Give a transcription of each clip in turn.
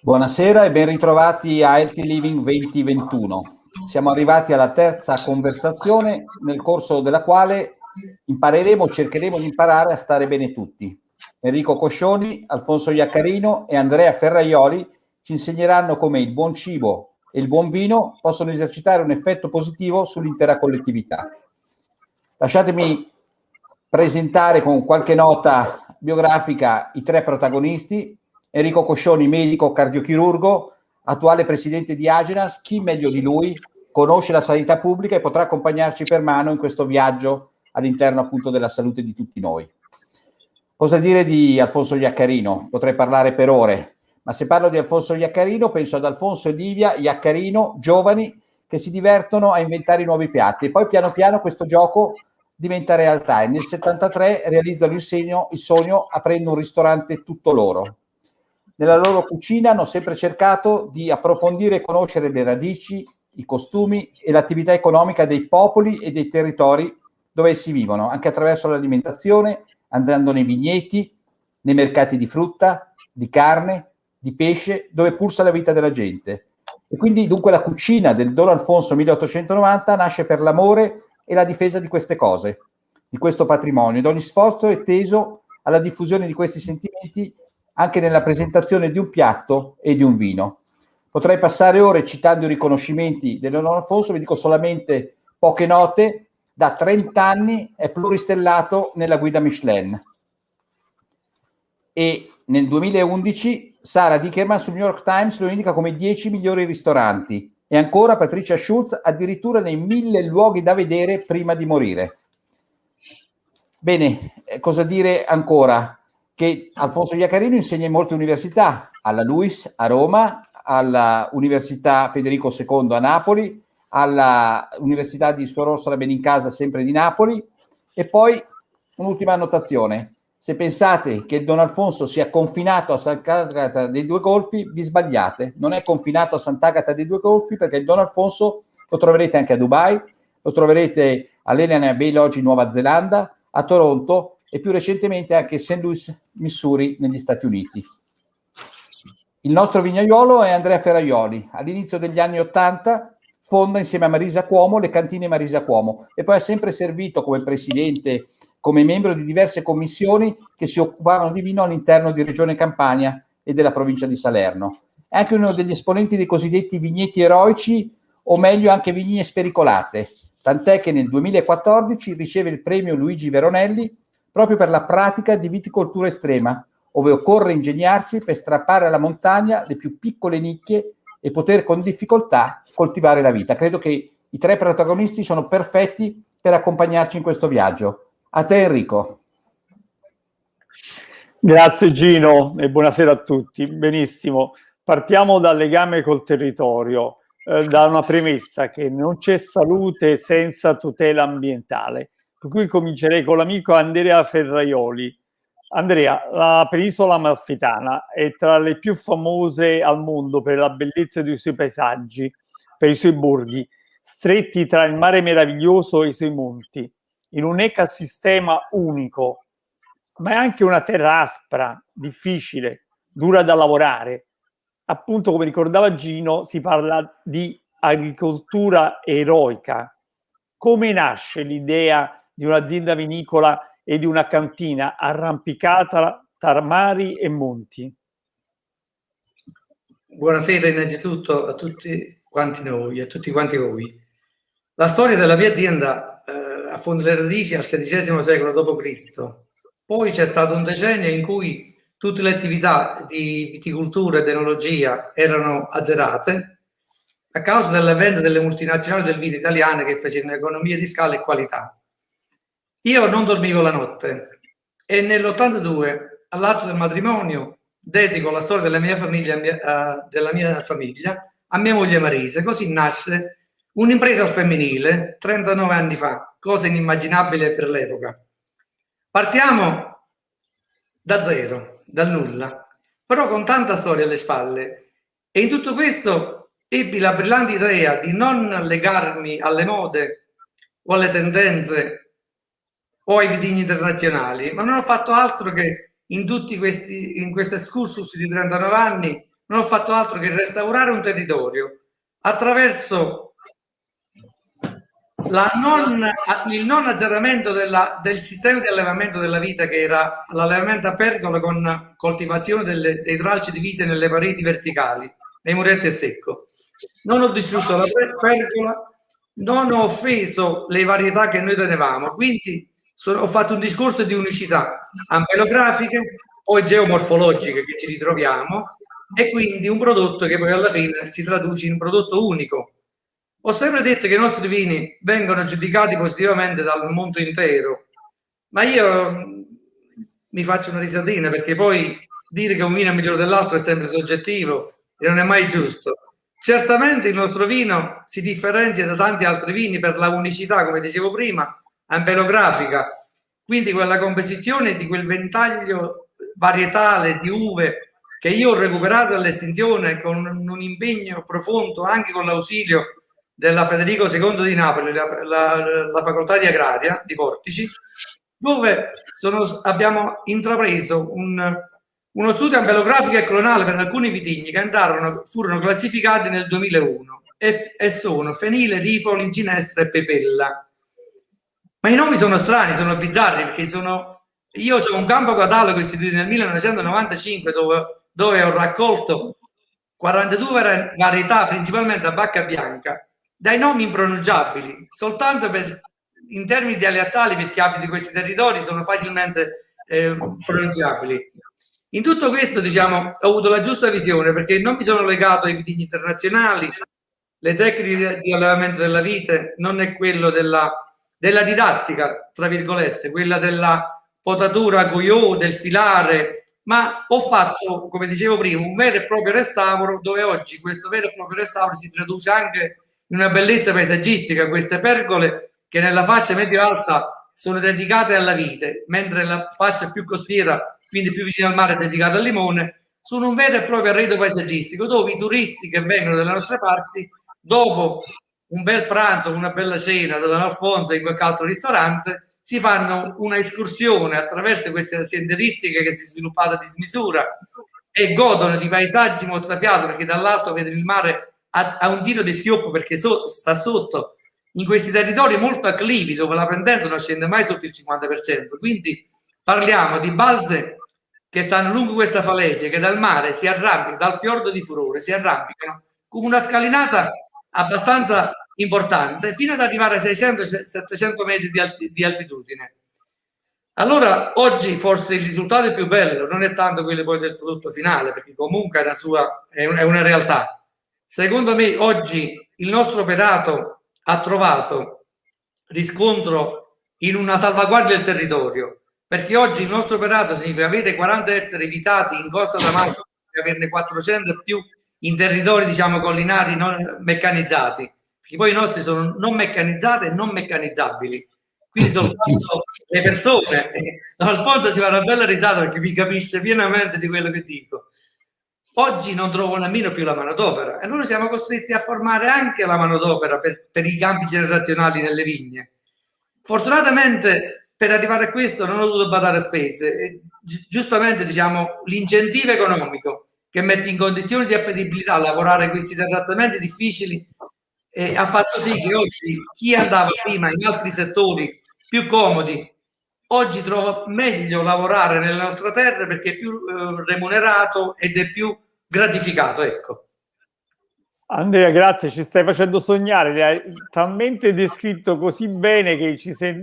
Buonasera e ben ritrovati a Healthy Living 2021. Siamo arrivati alla terza conversazione nel corso della quale cercheremo di imparare a stare bene tutti. Enrico Coscioni, Alfonso Iaccarino e Andrea Ferraioli ci insegneranno come il buon cibo e il buon vino possono esercitare un effetto positivo sull'intera collettività. Lasciatemi presentare con qualche nota biografica i tre protagonisti. Enrico Coscioni, medico cardiochirurgo, attuale presidente di Agenas. Chi meglio di lui conosce la sanità pubblica e potrà accompagnarci per mano in questo viaggio all'interno appunto della salute di tutti noi. Cosa dire di Alfonso Iaccarino? Potrei parlare per ore, ma se parlo di Alfonso Iaccarino penso ad Alfonso e Livia Iaccarino, giovani che si divertono a inventare nuovi piatti e poi piano piano questo gioco diventa realtà e nel 73 realizzano il sogno aprendo un ristorante tutto loro. Nella loro cucina hanno sempre cercato di approfondire e conoscere le radici, i costumi e l'attività economica dei popoli e dei territori dove essi vivono, anche attraverso l'alimentazione, andando nei vigneti, nei mercati di frutta, di carne, di pesce, dove pulsa la vita della gente. E quindi dunque la cucina del Don Alfonso 1890 nasce per l'amore e la difesa di queste cose, di questo patrimonio, ed ogni sforzo è teso alla diffusione di questi sentimenti anche nella presentazione di un piatto e di un vino. Potrei passare ore citando i riconoscimenti del Don Alfonso, vi dico solamente poche note. Da 30 anni è pluristellato nella guida Michelin e nel 2011 Sarah Dickerman sul New York Times lo indica come 10 migliori ristoranti e ancora Patricia Schulz addirittura nei 1000 luoghi da vedere prima di morire. Bene, cosa dire ancora? Che Alfonso Iaccarino insegna in molte università, alla LUISS a Roma, alla Università Federico II a Napoli, alla Università di Suor Orsola Benincasa sempre di Napoli. E poi un'ultima annotazione: se pensate che il Don Alfonso sia confinato a Sant'Agata dei Due Golfi, vi sbagliate. Non è confinato a Sant'Agata dei Due Golfi, perché il Don Alfonso lo troverete anche a Dubai, lo troverete all'Elena Bay Lodge in Nuova Zelanda, a Toronto e più recentemente anche a St. Louis, Missouri, negli Stati Uniti. Il nostro vignaiolo è Andrea Ferraioli. All'inizio degli anni '80 fonda insieme a Marisa Cuomo le cantine Marisa Cuomo e poi ha sempre servito come presidente, come membro di diverse commissioni che si occupavano di vino all'interno di Regione Campania e della provincia di Salerno. È anche uno degli esponenti dei cosiddetti vigneti eroici, o meglio anche vigne spericolate, tant'è che nel 2014 riceve il premio Luigi Veronelli proprio per la pratica di viticoltura estrema, dove occorre ingegnarsi per strappare alla montagna le più piccole nicchie e poter con difficoltà coltivare la vita. Credo che i tre protagonisti sono perfetti per accompagnarci in questo viaggio. A te Enrico. Grazie Gino e buonasera a tutti. Benissimo, partiamo dal legame col territorio, da una premessa che non c'è salute senza tutela ambientale. Per cui comincerei con l'amico Andrea Ferraioli. Andrea, la penisola amalfitana è tra le più famose al mondo per la bellezza dei suoi paesaggi, per i suoi borghi, stretti tra il mare meraviglioso e i suoi monti, in un ecosistema unico, ma è anche una terra aspra, difficile, dura da lavorare. Appunto, come ricordava Gino, si parla di agricoltura eroica. Come nasce l'idea di un'azienda vinicola e di una cantina arrampicata tra mari e monti? Buonasera innanzitutto a tutti quanti noi, a tutti quanti voi. La storia della mia azienda affonda le radici al XVI secolo d.C. Poi c'è stato un decennio in cui tutte le attività di viticoltura ed enologia erano azzerate a causa dell'avvento delle multinazionali del vino italiane che facevano economie di scala e qualità. Io non dormivo la notte e nell'82, all'atto del matrimonio, dedico la storia della mia famiglia a mia moglie Marisa. Così nasce un'impresa al femminile 39 anni fa, cosa inimmaginabile per l'epoca. Partiamo da zero, dal nulla, però con tanta storia alle spalle, e in tutto questo ebbi la brillante idea di non legarmi alle mode o alle tendenze o ai vitigni internazionali, ma non ho fatto altro che in tutti questi excursus di 39 anni non ho fatto altro che restaurare un territorio attraverso il non azzeramento del sistema di allevamento della vita, che era l'allevamento a pergola con coltivazione dei tralci di vite nelle pareti verticali, nei muretti a secco. Non ho distrutto la pergola, non ho offeso le varietà che noi tenevamo, quindi ho fatto un discorso di unicità ampelografiche, poi geomorfologiche che ci ritroviamo, e quindi un prodotto che poi alla fine si traduce in un prodotto unico. Ho sempre detto che i nostri vini vengono giudicati positivamente dal mondo intero, ma io mi faccio una risatina, perché poi dire che un vino è migliore dell'altro è sempre soggettivo e non è mai giusto. Certamente il nostro vino si differenzia da tanti altri vini per la unicità, come dicevo prima, ampelografica, quindi quella composizione di quel ventaglio varietale di uve che io ho recuperato all'estinzione con un impegno profondo, anche con l'ausilio della Federico II di Napoli, la facoltà di agraria di Portici, dove abbiamo intrapreso uno studio ampelografico e clonale per alcuni vitigni che furono classificati nel 2001 e sono Fenile, Ripoli, Ginestra e Pepella. Ma i nomi sono strani, sono bizzarri, perché io ho un campo catalogo istituito nel 1995 dove ho raccolto 42 varietà, principalmente a bacca bianca, dai nomi impronunciabili, soltanto in termini dialettali, perché abiti questi territori sono facilmente pronunciabili. In tutto questo, diciamo, ho avuto la giusta visione, perché non mi sono legato ai vitigni internazionali, le tecniche di allevamento della vite non è quello della didattica, tra virgolette, quella della potatura a goyot, del filare, ma ho fatto, come dicevo prima, un vero e proprio restauro, dove oggi questo vero e proprio restauro si traduce anche in una bellezza paesaggistica. Queste pergole che nella fascia medio-alta sono dedicate alla vite, mentre la fascia più costiera, quindi più vicina al mare, è dedicata al limone, sono un vero e proprio arredo paesaggistico, dove i turisti che vengono dalle nostre parti, dopo un bel pranzo, una bella cena da Don Alfonso in qualche altro ristorante, si fanno una escursione attraverso queste sentieristiche che si è sviluppata a dismisura e godono di paesaggi mozzafiato, perché dall'alto vedono il mare a un tiro di schioppo, perché sta sotto, in questi territori molto acclivi dove la pendenza non scende mai sotto il 50%. Quindi parliamo di balze che stanno lungo questa falesia, che dal mare si arrampicano, dal fiordo di Furore si arrampicano come una scalinata abbastanza importante, fino ad arrivare a 600-700 metri di altitudine. Allora, oggi forse il risultato più bello non è tanto quello poi del prodotto finale, perché comunque è una realtà. Secondo me oggi il nostro operato ha trovato riscontro in una salvaguardia del territorio, perché oggi il nostro operato significa avere 40 ettari vitati in Costa d'Amalfi e averne 400 e più in territori, diciamo, collinari non meccanizzati, perché poi i nostri sono non meccanizzati e non meccanizzabili, quindi soltanto le persone. Don Alfonso si fa una bella risata perché mi capisce pienamente di quello che dico. Oggi non trovo nemmeno più la manodopera e noi siamo costretti a formare anche la manodopera per i cambi generazionali nelle vigne. Fortunatamente per arrivare a questo non ho dovuto badare a spese e giustamente, diciamo, l'incentivo economico che mette in condizioni di appetibilità a lavorare questi terrazzamenti difficili ha fatto sì che oggi chi andava prima in altri settori più comodi oggi trova meglio lavorare nelle nostre terre, perché è più remunerato ed è più gratificato, ecco. Andrea, grazie, ci stai facendo sognare, li hai talmente descritto così bene che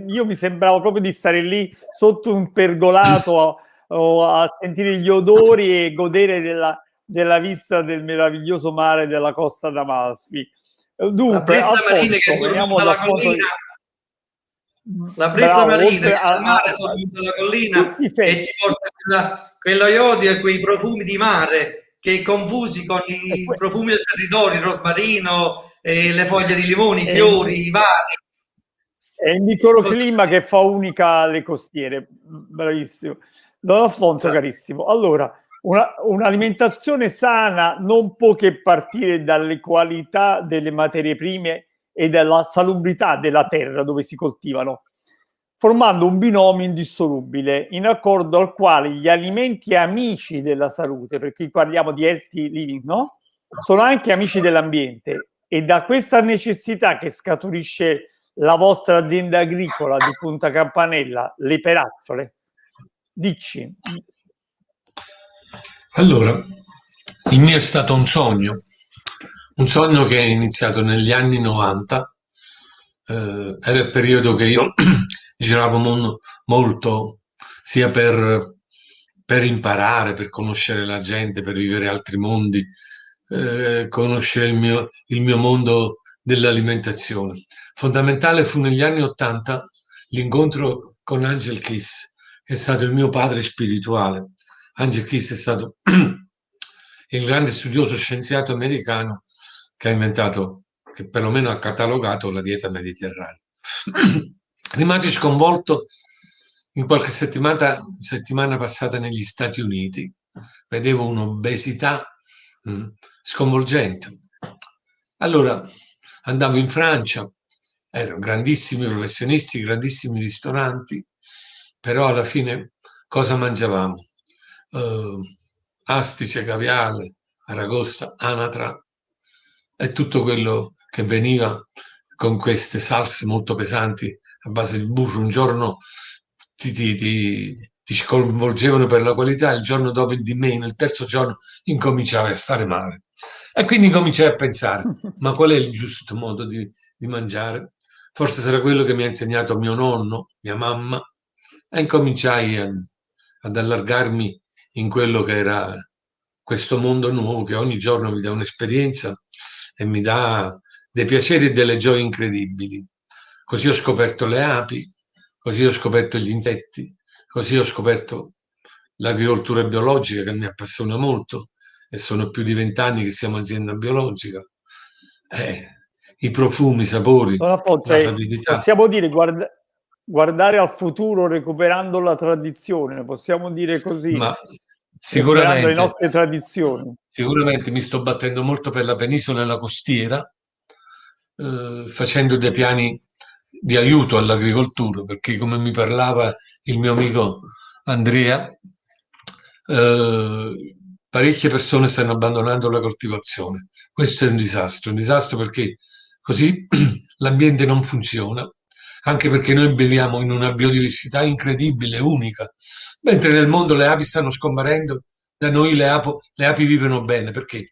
io mi sembrava proprio di stare lì sotto un pergolato a sentire gli odori e godere della vista del meraviglioso mare della Costa d'Amalfi. Dunque, la brezza marina che sormonta la collina, la brezza marina che dal mare sormonta la collina e ci porta quello iodio e quei profumi di mare che confusi con i profumi del territorio, il rosmarino, le foglie di limone, i fiori, i vari. È il microclima che fa unica le costiere. Bravissimo. Don Alfonso, carissimo. Allora, un'alimentazione sana non può che partire dalle qualità delle materie prime e dalla salubrità della terra dove si coltivano. formando un binomio indissolubile in accordo al quale gli alimenti amici della salute, perché parliamo di healthy living, no? Sono anche amici dell'ambiente, e da questa necessità che scaturisce la vostra azienda agricola di Punta Campanella, le Peracciole. Dici. Allora, il mio è stato un sogno che è iniziato negli anni 90, era il periodo che io giravo molto, sia per imparare, per conoscere la gente, per vivere altri mondi, conoscere il mio mondo dell'alimentazione. Fondamentale fu negli anni 80 l'incontro con Angel Kiss, che è stato il mio padre spirituale. Angel Kiss è stato il grande studioso scienziato americano che ha inventato, che perlomeno ha catalogato la dieta mediterranea. Rimasi sconvolto in qualche settimana passata negli Stati Uniti. Vedevo un'obesità sconvolgente. Allora andavo in Francia, erano grandissimi professionisti, grandissimi ristoranti, però alla fine cosa mangiavamo? Astice, caviale, aragosta, anatra e tutto quello che veniva con queste salse molto pesanti a base di burro. Un giorno ti sconvolgevano per la qualità, il giorno dopo di meno, il terzo giorno incominciava a stare male. E quindi cominciai a pensare, ma qual è il giusto modo di mangiare? Forse sarà quello che mi ha insegnato mio nonno, mia mamma, e incominciai ad allargarmi in quello che era questo mondo nuovo che ogni giorno mi dà un'esperienza e mi dà dei piaceri e delle gioie incredibili. Così ho scoperto le api, così ho scoperto gli insetti, così ho scoperto l'agricoltura biologica, che mi appassiona molto, e sono più di 20 anni che siamo azienda biologica. I profumi, i sapori, la sapidità. Possiamo dire guardare al futuro recuperando la tradizione, possiamo dire così. Ma sicuramente le nostre tradizioni. Sicuramente mi sto battendo molto per la penisola e la costiera, facendo dei piani di aiuto all'agricoltura, perché come mi parlava il mio amico Andrea, parecchie persone stanno abbandonando la coltivazione. Questo è un disastro perché così l'ambiente non funziona, anche perché noi viviamo in una biodiversità incredibile, unica, mentre nel mondo le api stanno scomparendo, da noi le api vivono bene, perché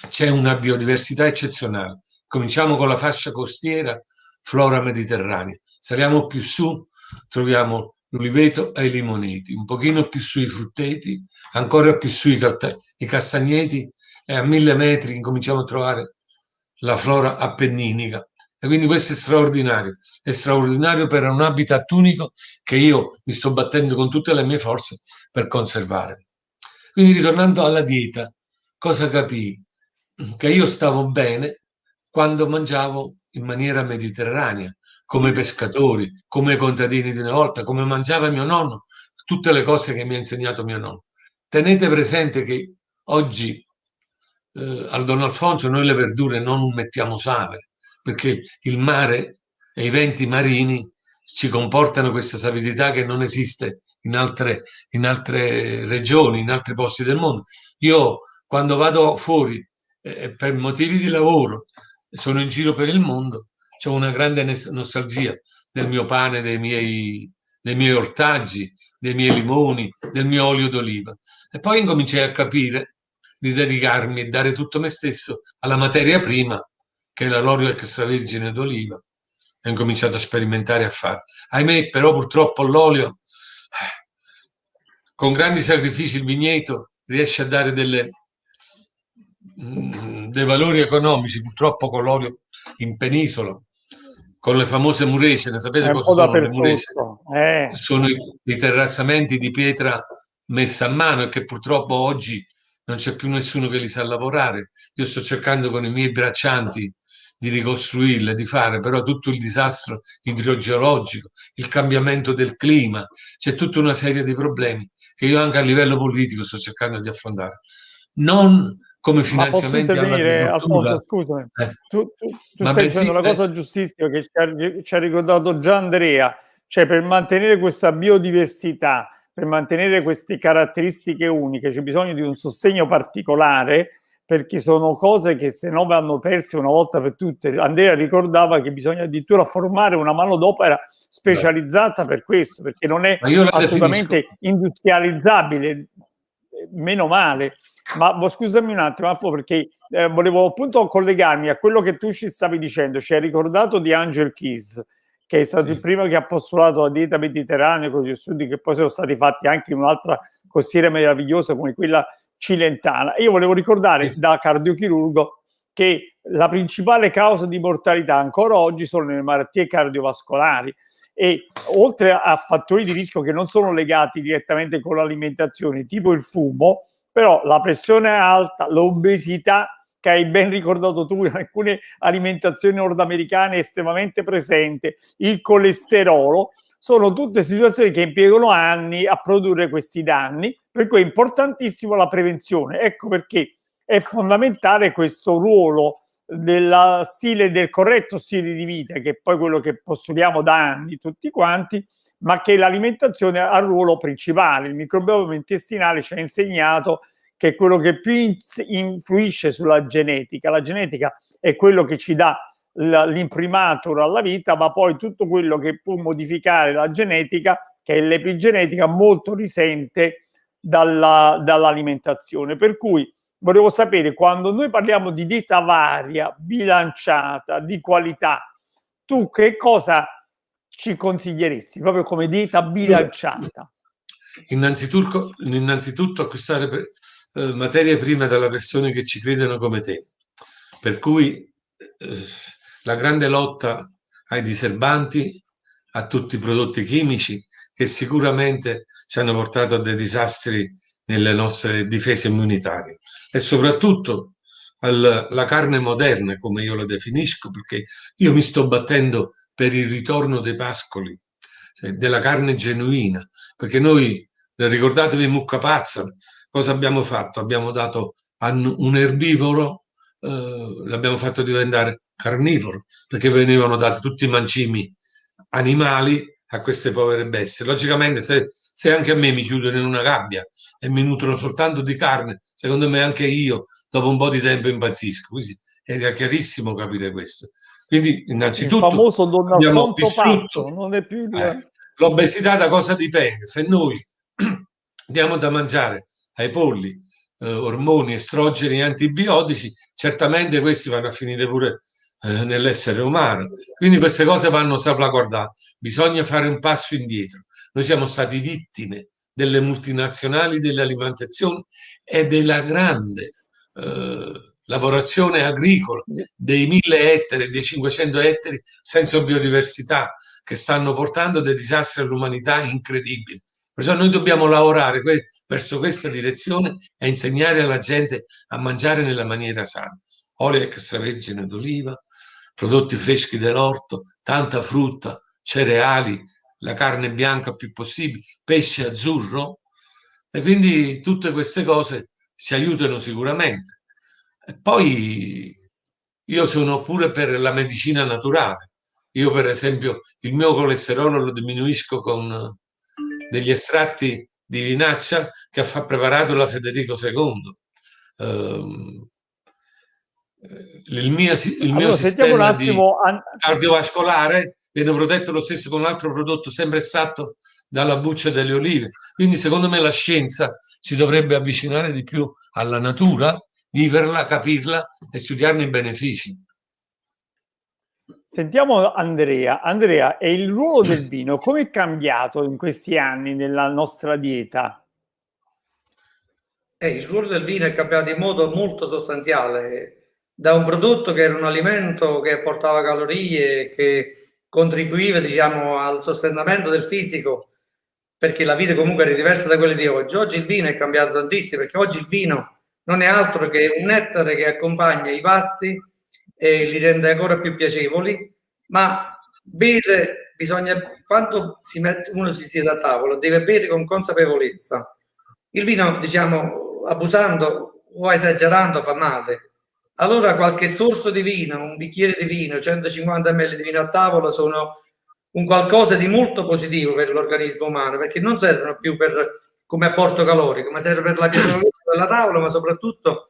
c'è una biodiversità eccezionale. Cominciamo con la fascia costiera, flora mediterranea, saliamo più su, troviamo l'uliveto e i limoneti, un pochino più su i frutteti, ancora più su i castagneti, e a 1000 metri incominciamo a trovare la flora appenninica. E quindi questo è straordinario per un habitat unico che io mi sto battendo con tutte le mie forze per conservare. Quindi ritornando alla dieta, cosa capii? Che io stavo bene quando mangiavo in maniera mediterranea, come pescatori, come contadini di una volta, come mangiava mio nonno, tutte le cose che mi ha insegnato mio nonno. Tenete presente che oggi al Don Alfonso noi le verdure non mettiamo sale, perché il mare e i venti marini ci comportano questa sapidità che non esiste in altre regioni, in altri posti del mondo. Io quando vado fuori per motivi di lavoro, sono in giro per il mondo, ho una grande nostalgia del mio pane, dei miei ortaggi, dei miei limoni, del mio olio d'oliva. E poi incominciai a capire di dedicarmi e dare tutto me stesso alla materia prima, che è l'olio extravergine d'oliva. E ho incominciato a sperimentare a fare. Ahimè, però purtroppo l'olio, con grandi sacrifici, il vigneto riesce a dare dei valori economici, purtroppo con l'olio in penisola, con le famose murese. Ne sapete cosa sono le murese? Sono i terrazzamenti di pietra messa a mano e che purtroppo oggi non c'è più nessuno che li sa lavorare. Io sto cercando con i miei braccianti di ricostruirle, di fare, però tutto il disastro idrogeologico, il cambiamento del clima, c'è tutta una serie di problemi che io anche a livello politico sto cercando di affrontare. Non come finanziamenti all'agricoltura. Alfonso, scusami, tu stai dicendo una cosa giustissima che ci ha ricordato già Andrea, cioè per mantenere questa biodiversità, per mantenere queste caratteristiche uniche c'è bisogno di un sostegno particolare, perché sono cose che se no vanno perse una volta per tutte. Andrea ricordava che bisogna addirittura formare una manodopera specializzata per questo, perché non è assolutamente industrializzabile, meno male. Ma scusami un attimo, perché volevo appunto collegarmi a quello che tu ci stavi dicendo. Ci hai ricordato di Angel Keys, che è stato il primo che ha postulato la dieta mediterranea con gli studi che poi sono stati fatti anche in un'altra costiera meravigliosa come quella cilentana. Io volevo ricordare da cardiochirurgo che la principale causa di mortalità ancora oggi sono le malattie cardiovascolari, e oltre a fattori di rischio che non sono legati direttamente con l'alimentazione, tipo il fumo, però la pressione alta, l'obesità, che hai ben ricordato tu, in alcune alimentazioni nordamericane estremamente presente, il colesterolo, sono tutte situazioni che impiegano anni a produrre questi danni, per cui è importantissimo la prevenzione. Ecco perché è fondamentale questo ruolo del corretto stile di vita, che è poi quello che postuliamo da anni tutti quanti, ma che l'alimentazione ha il ruolo principale. Il microbioma intestinale ci ha insegnato che è quello che più influisce sulla genetica. La genetica è quello che ci dà l'imprimatur alla vita, ma poi tutto quello che può modificare la genetica, che è l'epigenetica, molto risente dall'alimentazione. Per cui volevo sapere, quando noi parliamo di dieta varia, bilanciata, di qualità, tu che cosa ci consiglieresti proprio come dieta bilanciata? Innanzitutto acquistare materie prime dalle persone che ci credono come te, per cui la grande lotta ai diserbanti, a tutti i prodotti chimici che sicuramente ci hanno portato a dei disastri nelle nostre difese immunitarie, e soprattutto la carne moderna, come io la definisco, perché io mi sto battendo per il ritorno dei pascoli, cioè della carne genuina, perché noi, ricordatevi Mucca Pazza, cosa abbiamo fatto? Abbiamo dato a un erbivoro, l'abbiamo fatto diventare carnivoro, perché venivano dati tutti i mancimi animali a queste povere bestie. Logicamente se anche a me mi chiudono in una gabbia e mi nutrono soltanto di carne, secondo me anche io dopo un po' di tempo impazzisco. Quindi era chiarissimo capire questo. Quindi innanzitutto il famoso abbiamo distrutto pazzo, non è più l'obesità. Da cosa dipende? Se noi diamo da mangiare ai polli ormoni, estrogeni, antibiotici, certamente questi vanno a finire pure nell'essere umano. Quindi queste cose vanno salvaguardate. Bisogna fare un passo indietro. Noi siamo stati vittime delle multinazionali dell'alimentazione e della grande lavorazione agricola, dei 1000 ettari, dei 500 ettari senza biodiversità, che stanno portando dei disastri all'umanità incredibili. Perciò noi dobbiamo lavorare verso questa direzione e insegnare alla gente a mangiare nella maniera sana. Olio extravergine d'oliva, prodotti freschi dell'orto, tanta frutta, cereali, la carne bianca più possibile, pesce azzurro, e quindi tutte queste cose ci aiutano sicuramente. E poi io sono pure per la medicina naturale. Io per esempio il mio colesterolo lo diminuisco con degli estratti di vinaccia che ha preparato la Federico II. Il mio sistema cardiovascolare viene protetto lo stesso con un altro prodotto sempre estratto dalla buccia delle olive. Quindi secondo me la scienza si dovrebbe avvicinare di più alla natura, viverla, capirla e studiarne i benefici. Sentiamo Andrea. Andrea, e il ruolo del vino come è cambiato in questi anni nella nostra dieta? Il ruolo del vino è cambiato in modo molto sostanziale, da un prodotto che era un alimento che portava calorie, che contribuiva, diciamo, al sostentamento del fisico, perché la vita comunque era diversa da quella di oggi. Oggi il vino è cambiato tantissimo, perché oggi il vino non è altro che un nettare che accompagna i pasti e li rende ancora più piacevoli, ma bere bisogna, quando uno si siede a tavola, deve bere con consapevolezza. Il vino, diciamo, abusando, o esagerando fa male. Allora qualche sorso di vino, un bicchiere di vino, 150 ml di vino a tavola sono un qualcosa di molto positivo per l'organismo umano, perché non servono più come apporto calorico, ma serve per la piacevolezza della tavola, ma soprattutto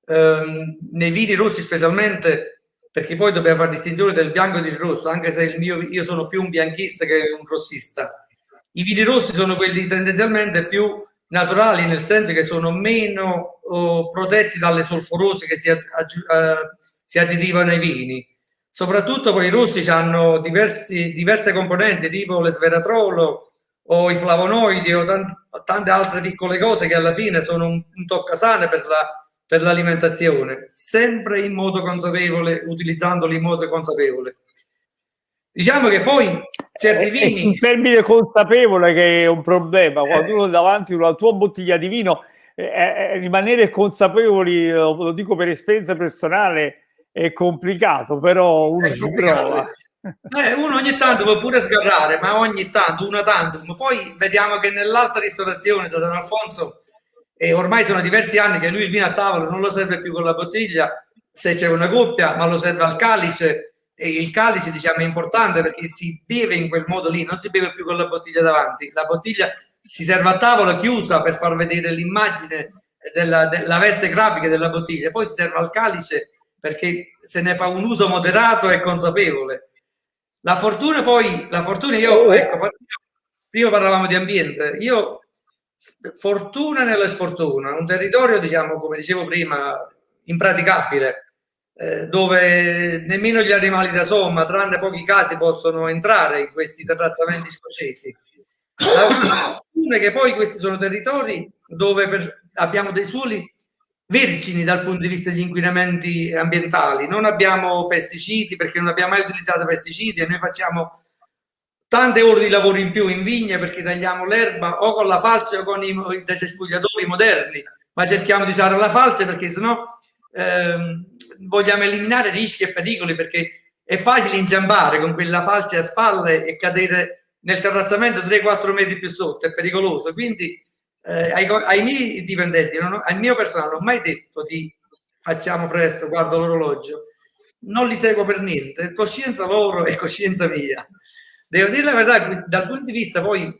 nei vini rossi specialmente, perché poi dobbiamo fare distinzione del bianco e del rosso, anche se io sono più un bianchista che un rossista. I vini rossi sono quelli tendenzialmente più naturali, nel senso che sono meno protetti dalle solforose che si additivano ai vini. Soprattutto poi i rossi hanno diverse componenti, tipo l'esveratrolo o i flavonoidi o tante altre piccole cose che alla fine sono un toccasane per l'alimentazione, sempre in modo consapevole, utilizzandoli in modo consapevole. Diciamo che poi certi vini... È un termine consapevole che è un problema. Quando uno davanti a una tua bottiglia di vino, rimanere consapevoli, lo dico per esperienza personale, è complicato, però uno ci prova. Uno ogni tanto può pure sgarrare, ma ogni tanto, una tantum. Poi vediamo che nell'alta ristorazione da Don Alfonso, ormai sono diversi anni che lui il vino a tavola non lo serve più con la bottiglia, se c'è una coppia, ma lo serve al calice. E il calice, diciamo, è importante perché si beve in quel modo lì, non si beve più con la bottiglia davanti. La bottiglia si serve a tavola chiusa per far vedere l'immagine della veste grafica della bottiglia, poi si serve al calice perché se ne fa un uso moderato e consapevole. La fortuna io, ecco, prima parlavamo di ambiente, io fortuna nella sfortuna, un territorio, diciamo, come dicevo prima, impraticabile, dove nemmeno gli animali da somma, tranne pochi casi, possono entrare in questi terrazzamenti scoscesi. La fortuna è che poi questi sono territori dove abbiamo dei suoli vergini dal punto di vista degli inquinamenti ambientali, non abbiamo pesticidi perché non abbiamo mai utilizzato pesticidi e noi facciamo tante ore di lavoro in più in vigna perché tagliamo l'erba o con la falce o con i cespugliatori moderni, ma cerchiamo di usare la falce perché sennò vogliamo eliminare rischi e pericoli, perché è facile inciampare con quella falce a spalle e cadere nel terrazzamento 3-4 metri più sotto, è pericoloso. Quindi ai miei dipendenti, al mio personale, non ho mai detto di facciamo presto, guardo l'orologio, non li seguo per niente, coscienza loro e coscienza mia. Devo dire la verità, dal punto di vista poi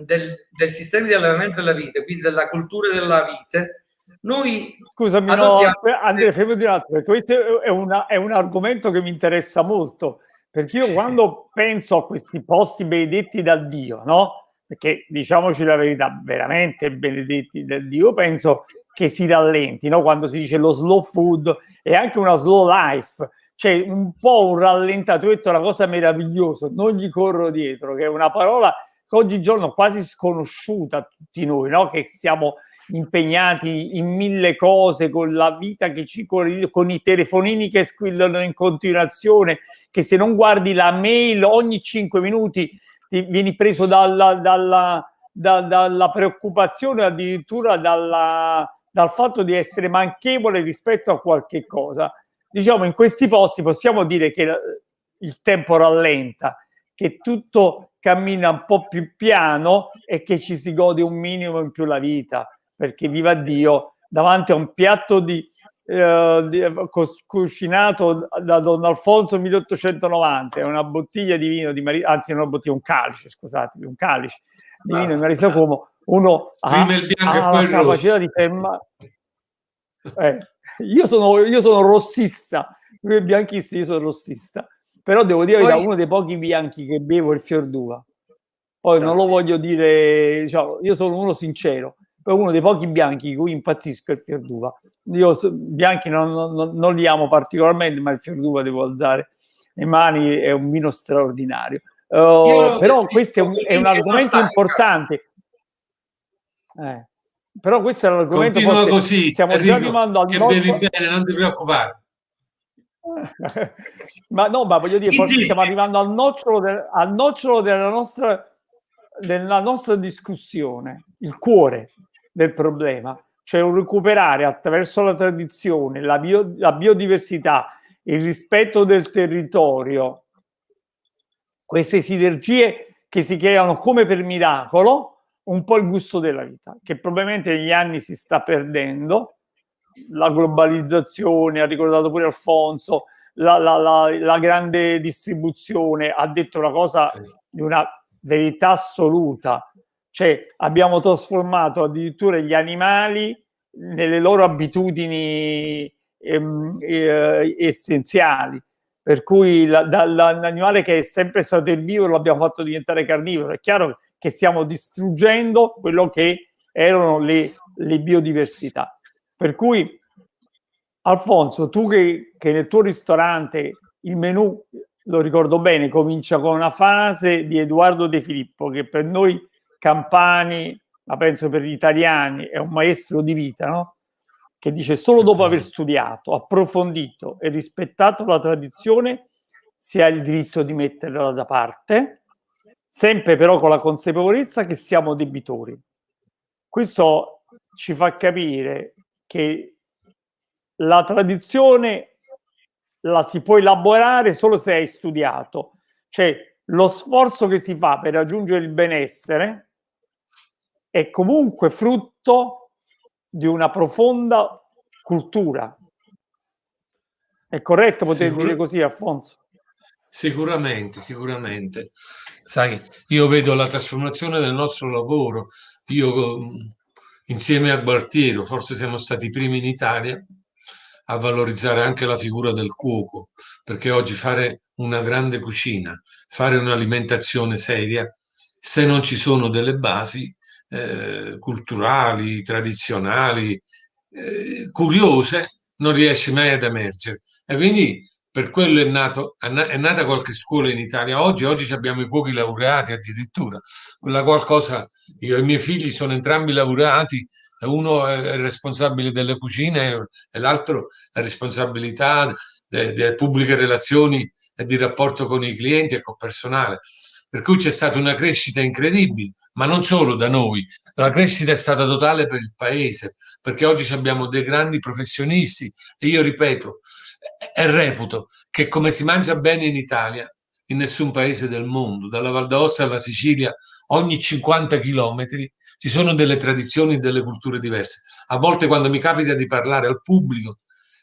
del sistema di allevamento della vite, quindi della cultura della vite, noi scusami, adottiamo... Andrea, fermo di un attimo, questo è un argomento che mi interessa molto, perché io quando penso a questi posti benedetti da Dio, no? Perché diciamoci la verità, veramente benedetti da Dio, penso che si rallenti, no? Quando si dice lo slow food è anche una slow life, cioè un po' un rallentato. Tu hai detto una cosa meravigliosa, non gli corro dietro, che è una parola che oggigiorno quasi sconosciuta a tutti noi, no? Che siamo impegnati in mille cose, con la vita che ci corre, con i telefonini che squillano in continuazione, che se non guardi la mail ogni 5 minuti ti vieni preso dalla preoccupazione, addirittura dal fatto di essere manchevole rispetto a qualche cosa. Diciamo, in questi posti possiamo dire che il tempo rallenta, che tutto cammina un po' più piano e che ci si gode un minimo in più la vita, perché viva Dio, davanti a un piatto cucinato da Don Alfonso 1890, una bottiglia di vino anzi una bottiglia, un calice, scusate, un calice di vino di Marisa Como, uno ha la capacità di fermare. Io sono rossista, lui è bianchista, io sono rossista, però devo dire da uno dei pochi bianchi che bevo il Fiordua. Poi non lo voglio dire, diciamo, io sono uno sincero, però uno dei pochi bianchi di cui impazzisco è il Fiordua. Io bianchi non li amo particolarmente, ma il Fiordua devo alzare le mani, è un vino straordinario. Però questo è un argomento importante. Però questo è l'argomento. Continua così, stiamo Enrico, già arrivando al che bevi bene, non ti preoccupare. ma voglio dire, forse stiamo arrivando al nocciolo della nostra discussione, il cuore del problema, cioè un recuperare attraverso la tradizione, la biodiversità, il rispetto del territorio, queste sinergie che si creano come per miracolo, un po' il gusto della vita, che probabilmente negli anni si sta perdendo, la globalizzazione, ha ricordato pure Alfonso, la grande distribuzione, ha detto una cosa di una verità assoluta, cioè abbiamo trasformato addirittura gli animali nelle loro abitudini essenziali, per cui dall'animale che è sempre stato erbivoro l'abbiamo fatto diventare carnivoro. È chiaro che stiamo distruggendo quello che erano le biodiversità. Per cui, Alfonso, tu che nel tuo ristorante il menù, lo ricordo bene, comincia con una frase di Edoardo De Filippo, che per noi campani, ma penso per gli italiani, è un maestro di vita, no? Che dice: solo dopo aver studiato, approfondito e rispettato la tradizione si ha il diritto di metterla da parte, sempre però con la consapevolezza che siamo debitori. Questo ci fa capire che la tradizione la si può elaborare solo se hai studiato, cioè lo sforzo che si fa per raggiungere il benessere è comunque frutto di una profonda cultura. È corretto poter dire così, Alfonso? Sicuramente, sicuramente. Sai, io vedo la trasformazione del nostro lavoro. Io, insieme a Gualtiero, forse siamo stati i primi in Italia a valorizzare anche la figura del cuoco, perché oggi fare una grande cucina, fare un'alimentazione seria, se non ci sono delle basi culturali, tradizionali, curiose, non riesce mai ad emergere. E quindi per quello è nata qualche scuola in Italia. Oggi abbiamo i cuochi laureati addirittura. Quella qualcosa, io e i miei figli sono entrambi laureati, uno è responsabile delle cucine e l'altro è responsabilità delle pubbliche relazioni e di rapporto con i clienti e col personale. Per cui c'è stata una crescita incredibile, ma non solo da noi, la crescita è stata totale per il paese, perché oggi abbiamo dei grandi professionisti e io ripeto e reputo che come si mangia bene in Italia, in nessun paese del mondo, dalla Val d'Aosta alla Sicilia, ogni 50 chilometri ci sono delle tradizioni e delle culture diverse. A volte quando mi capita di parlare al pubblico,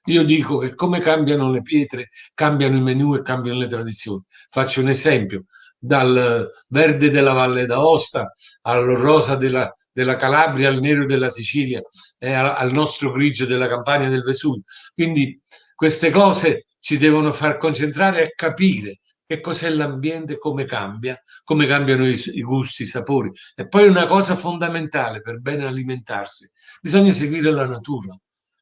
io dico che come cambiano le pietre, cambiano i menù e cambiano le tradizioni. Faccio un esempio: dal verde della Valle d'Aosta al rosa della Calabria, al nero della Sicilia e al nostro grigio della Campania del Vesuvio. Quindi queste cose ci devono far concentrare e capire che cos'è l'ambiente, come cambiano i gusti, i sapori. E poi una cosa fondamentale per bene alimentarsi: bisogna seguire la natura.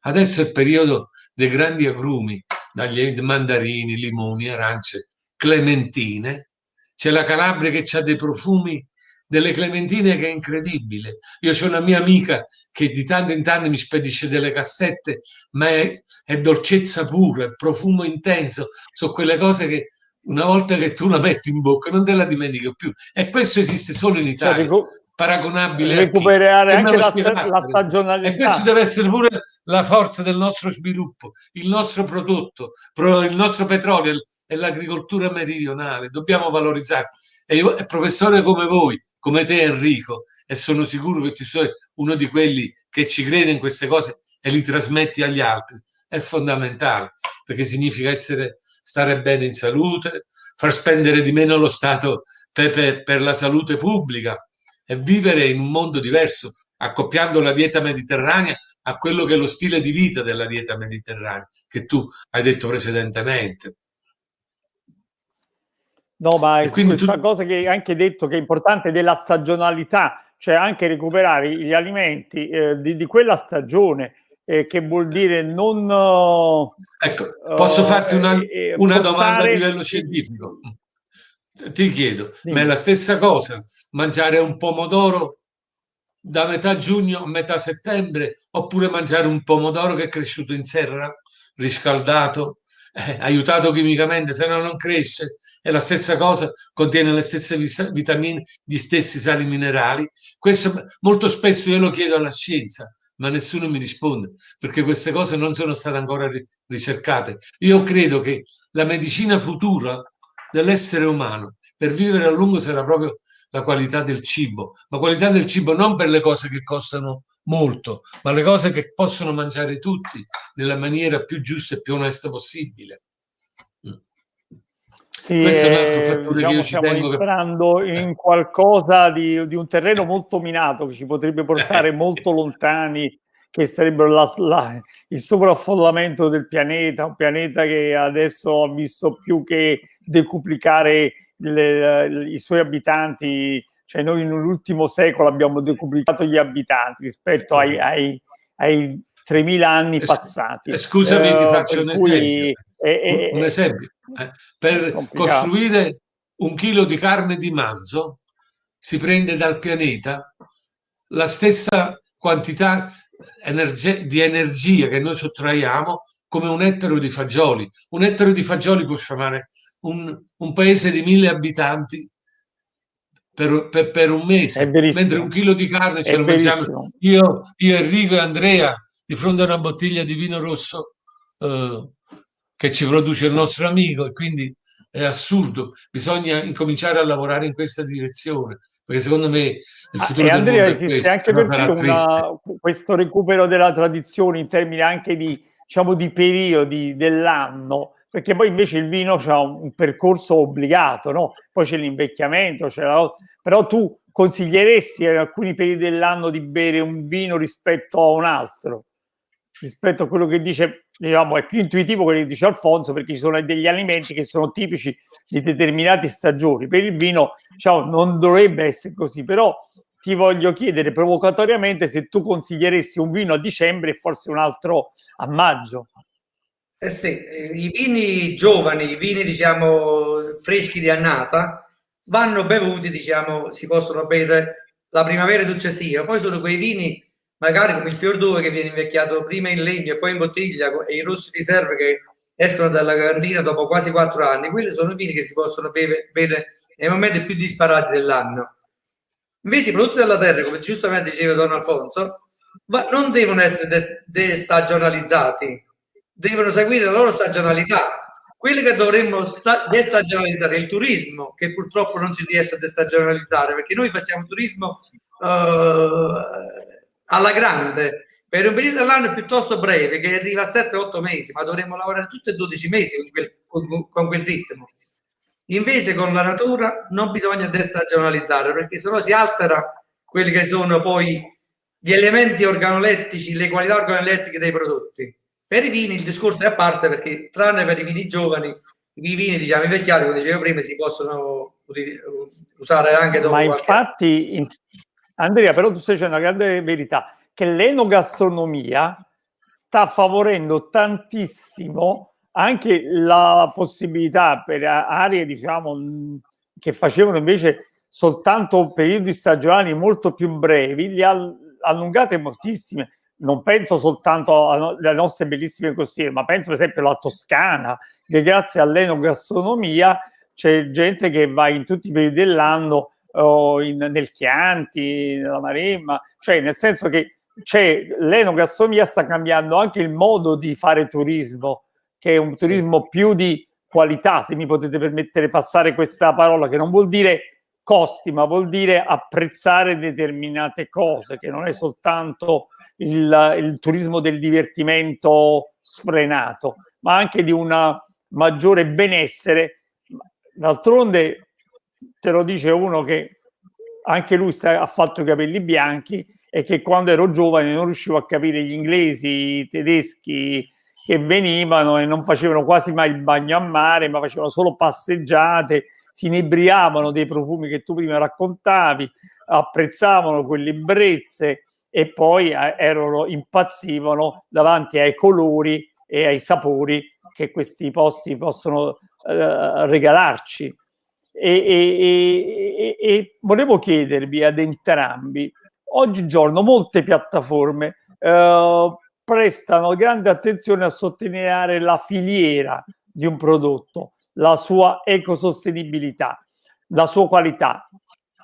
Adesso è il periodo dei grandi agrumi, dagli mandarini, limoni, arance, clementine. C'è la Calabria che ha dei profumi delle clementine che è incredibile. Io ho una mia amica che di tanto in tanto mi spedisce delle cassette, ma è dolcezza pura, è profumo intenso, sono quelle cose che una volta che tu la metti in bocca non te la dimentichi più. E questo esiste solo in Italia, paragonabile recuperare a chi? anche la stagionalità. E questo deve essere pure la forza del nostro sviluppo, il nostro prodotto, il nostro petrolio e l'agricoltura meridionale. Dobbiamo valorizzare. E professore come voi, come te Enrico, e sono sicuro che tu sei uno di quelli che ci crede in queste cose e li trasmetti agli altri, è fondamentale, perché significa stare bene in salute, far spendere di meno lo Stato per la salute pubblica e vivere in un mondo diverso, accoppiando la dieta mediterranea a quello che è lo stile di vita della dieta mediterranea, che tu hai detto precedentemente. No, ma questa cosa che hai anche detto che è importante della stagionalità, cioè anche recuperare gli alimenti di quella stagione, che vuol dire non... Ecco, posso farti una domanda a livello scientifico? Ti chiedo, ma è la stessa cosa mangiare un pomodoro da metà giugno a metà settembre oppure mangiare un pomodoro che è cresciuto in serra, riscaldato, aiutato chimicamente, se no non cresce? È la stessa cosa, contiene le stesse vitamine, gli stessi sali minerali. Questo molto spesso io lo chiedo alla scienza, ma nessuno mi risponde, perché queste cose non sono state ancora ricercate. Io credo che la medicina futura dell'essere umano per vivere a lungo sarà proprio la qualità del cibo, ma qualità del cibo non per le cose che costano molto, ma le cose che possono mangiare tutti nella maniera più giusta e più onesta possibile. Sì, Questo è un altro fattore diciamo, che io ci stiamo tengo. entrando in qualcosa di un terreno molto minato che ci potrebbe portare molto lontani, che sarebbero il sovraffollamento del pianeta, un pianeta che adesso ha visto più che decuplicare i suoi abitanti, cioè noi nell'ultimo secolo abbiamo decuplicato gli abitanti rispetto ai 3.000 anni passati. Scusami, ti faccio Per un cui esempio. Un esempio. Per complicato. costruire 1 chilo di carne di manzo si prende dal pianeta la stessa quantità di energia che noi sottraiamo come 1 ettaro di fagioli. 1 ettaro di fagioli può formare un paese di 1.000 abitanti per un mese, mentre 1 chilo di carne ce lo mangiamo io, Enrico e Andrea di fronte a una bottiglia di vino rosso che ci produce il nostro amico, e quindi è assurdo. Bisogna incominciare a lavorare in questa direzione, perché secondo me il futuro del Andrea, mondo è esiste questo, anche per te questo recupero della tradizione in termini anche di, diciamo, di periodi dell'anno, perché poi invece il vino c'ha un percorso obbligato, no? Poi c'è l'invecchiamento, però tu consiglieresti in alcuni periodi dell'anno di bere un vino rispetto a un altro? Rispetto a quello che dice, diciamo, è più intuitivo quello che dice Alfonso, perché ci sono degli alimenti che sono tipici di determinate stagioni. Per il vino, diciamo, non dovrebbe essere così, però ti voglio chiedere provocatoriamente se tu consiglieresti un vino a dicembre e forse un altro a maggio. Eh sì, i vini giovani, i vini diciamo freschi di annata, vanno bevuti, diciamo, si possono bere la primavera successiva. Poi sono quei vini, magari come il Fior che viene invecchiato prima in legno e poi in bottiglia, e i rossi di serve che escono dalla cantina dopo quasi 4 anni. Quelli sono vini che si possono bere nei momenti più disparati dell'anno. Invece i prodotti della terra, come giustamente diceva Don Alfonso, non devono essere destagionalizzati, devono seguire la loro stagionalità. Quelli che dovremmo destagionalizzare è il turismo, che purtroppo non si riesce a destagionalizzare, perché noi facciamo turismo alla grande, per un periodo dell'anno piuttosto breve, che arriva a 7-8 mesi, ma dovremmo lavorare tutti e 12 mesi con quel ritmo. Invece con la natura non bisogna destagionalizzare, perché sennò si altera quelli che sono poi gli elementi organolettici, le qualità organolettiche dei prodotti. Per i vini il discorso è a parte, perché tranne per i vini giovani, i vini diciamo invecchiati, come dicevo prima, si possono usare anche dopo qualche anno. Infatti, Andrea, però tu stai dicendo una grande verità, che l'enogastronomia sta favorendo tantissimo anche la possibilità per aree, diciamo, che facevano invece soltanto periodi stagionali molto più brevi, li ha allungate moltissime. Non penso soltanto alle nostre bellissime costiere, ma penso per esempio alla Toscana, che grazie all'enogastronomia c'è gente che va in tutti i periodi dell'anno nel Chianti, nella Maremma, cioè nel senso che l'enogastronomia sta cambiando anche il modo di fare turismo, che è un turismo più di qualità, se mi potete permettere passare questa parola, che non vuol dire costi, ma vuol dire apprezzare determinate cose, che non è soltanto il turismo del divertimento sfrenato, ma anche di un maggiore benessere. D'altronde te lo dice uno che anche lui ha fatto i capelli bianchi e che quando ero giovane non riuscivo a capire gli inglesi, i tedeschi che venivano e non facevano quasi mai il bagno a mare, ma facevano solo passeggiate, si inebriavano dei profumi che tu prima raccontavi, apprezzavano quelle ebbrezze e poi impazzivano davanti ai colori e ai sapori che questi posti possono regalarci. E volevo chiedervi ad entrambi, oggigiorno molte piattaforme prestano grande attenzione a sottolineare la filiera di un prodotto, la sua ecosostenibilità, la sua qualità.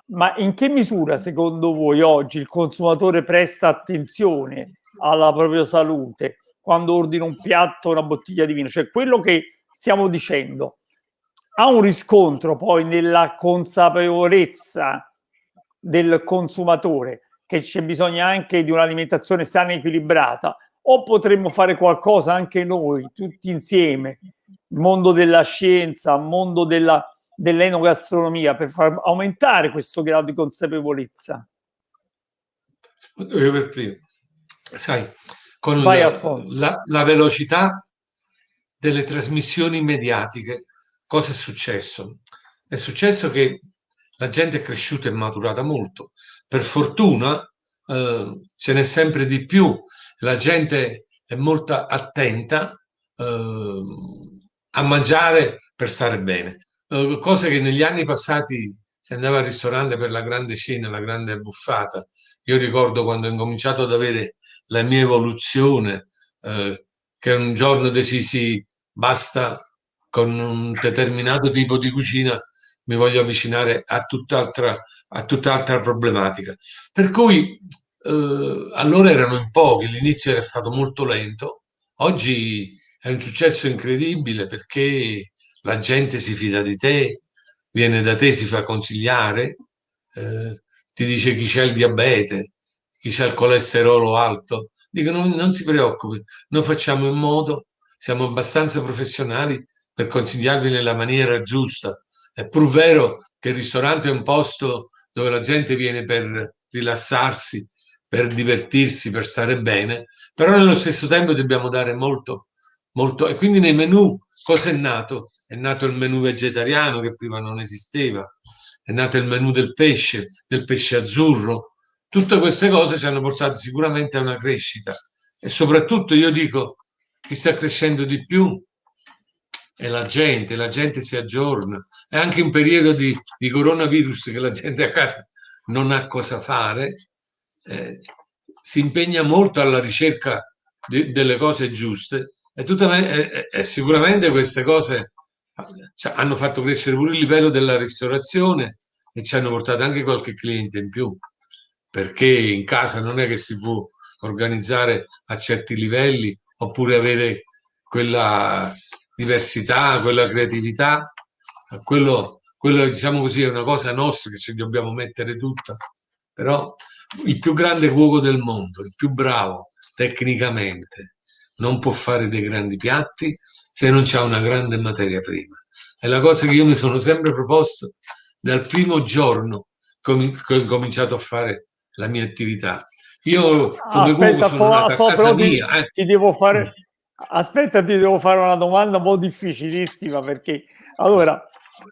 Ma in che misura, secondo voi, oggi il consumatore presta attenzione alla propria salute quando ordina un piatto o una bottiglia di vino? Cioè, quello che stiamo dicendo ha un riscontro poi nella consapevolezza del consumatore, che c'è bisogno anche di un'alimentazione sana e equilibrata, o potremmo fare qualcosa anche noi, tutti insieme, il mondo della scienza, il mondo dell'enogastronomia, per far aumentare questo grado di consapevolezza? Io per primo. Sai, con Vai a fondo. la velocità delle trasmissioni mediatiche, cosa è successo? È successo che la gente è cresciuta e maturata molto. Per fortuna ce n'è sempre di più, la gente è molto attenta a mangiare per stare bene. Cose che negli anni passati si andava al ristorante per la grande cena, la grande buffata. Io ricordo quando ho incominciato ad avere la mia evoluzione, che un giorno decisi basta, con un determinato tipo di cucina mi voglio avvicinare a tutt'altra problematica. Per cui allora erano in pochi, l'inizio era stato molto lento, oggi è un successo incredibile perché la gente si fida di te, viene da te, si fa consigliare, ti dice chi c'ha il diabete, chi c'ha il colesterolo alto, dicono non si preoccupi, noi facciamo in modo, siamo abbastanza professionali per consigliarvi nella maniera giusta. È pur vero che il ristorante è un posto dove la gente viene per rilassarsi, per divertirsi, per stare bene, però nello stesso tempo dobbiamo dare molto, molto. E quindi nei menù cosa è nato? È nato il menù vegetariano che prima non esisteva, è nato il menù del pesce azzurro. Tutte queste cose ci hanno portato sicuramente a una crescita e soprattutto io dico chi sta crescendo di più è la gente si aggiorna. È anche un periodo di coronavirus che la gente a casa non ha cosa fare, si impegna molto alla ricerca delle cose giuste e sicuramente queste cose hanno fatto crescere pure il livello della ristorazione e ci hanno portato anche qualche cliente in più, perché in casa non è che si può organizzare a certi livelli oppure avere quella diversità, quella creatività, quello diciamo così è una cosa nostra che ci dobbiamo mettere tutta, però il più grande cuoco del mondo, il più bravo tecnicamente, non può fare dei grandi piatti se non c'ha una grande materia prima. È la cosa che io mi sono sempre proposto dal primo giorno che ho incominciato a fare la mia attività. Io come cuoco sono nato a casa mia. Ti devo fare... Aspetta, ti devo fare una domanda un po' difficilissima, perché allora